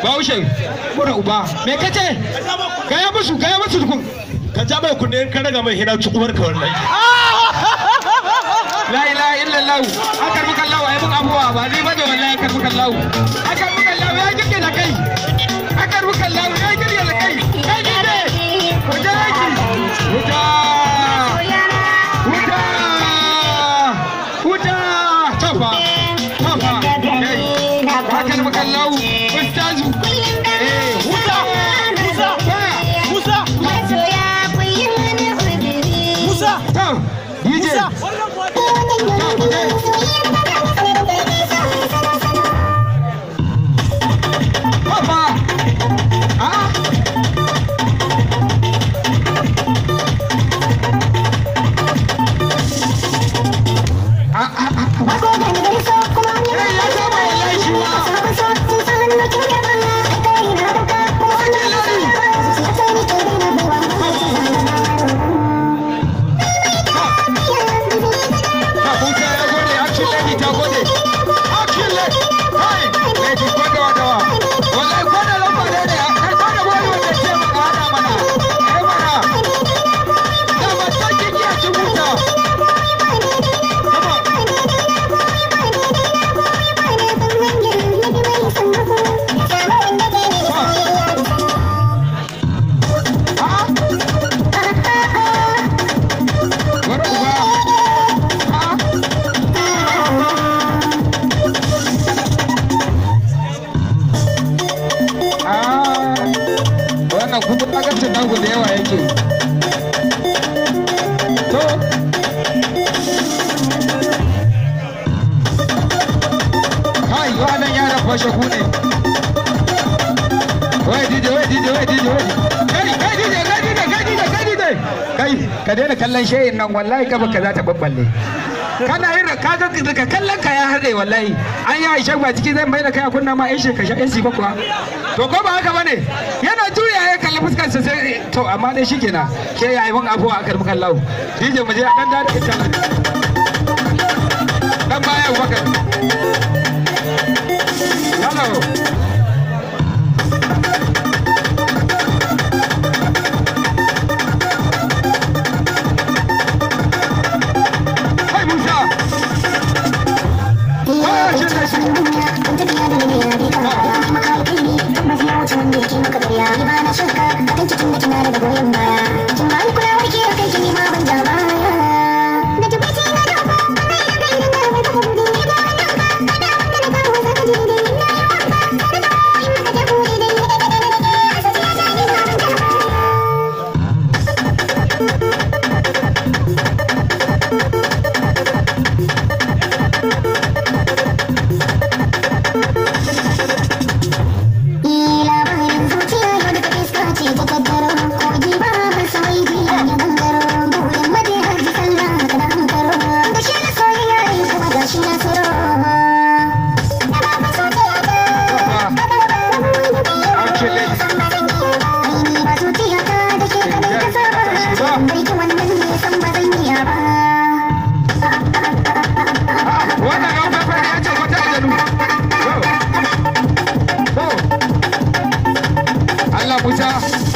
Bahaushe mura uba me kace gaya musu tukun ka ja mai kunne ka daga mai hina cikuwar ka wallahi la ilaha illallah akar muka Allah ai mun abuwa ba ni bane wallahi akar muka Allah ya kike da kai akar muka Allah ya kike da kai kai ne huta tafa akar muka Allah ustazu Washe ku ne. Wai DJ. Kai ka daina kallon shayin nan wallahi ka baka za ta babballe. Kana yin kaga daga kallon ka ya haɗe wallahi. An yi Aisha ba ciki zan bai da kai a kunna ma Aisha ka sha AC ba kuwa. To ko ba haka bane? Yana juya ya kalli fuskar sa sai to amma dai shikenan. Ke yayi mun abuwa aka rubuka Allah. DJ mu je dan da ita. Dan baya Abubakar. Hello. Hey Musa. Allah Musa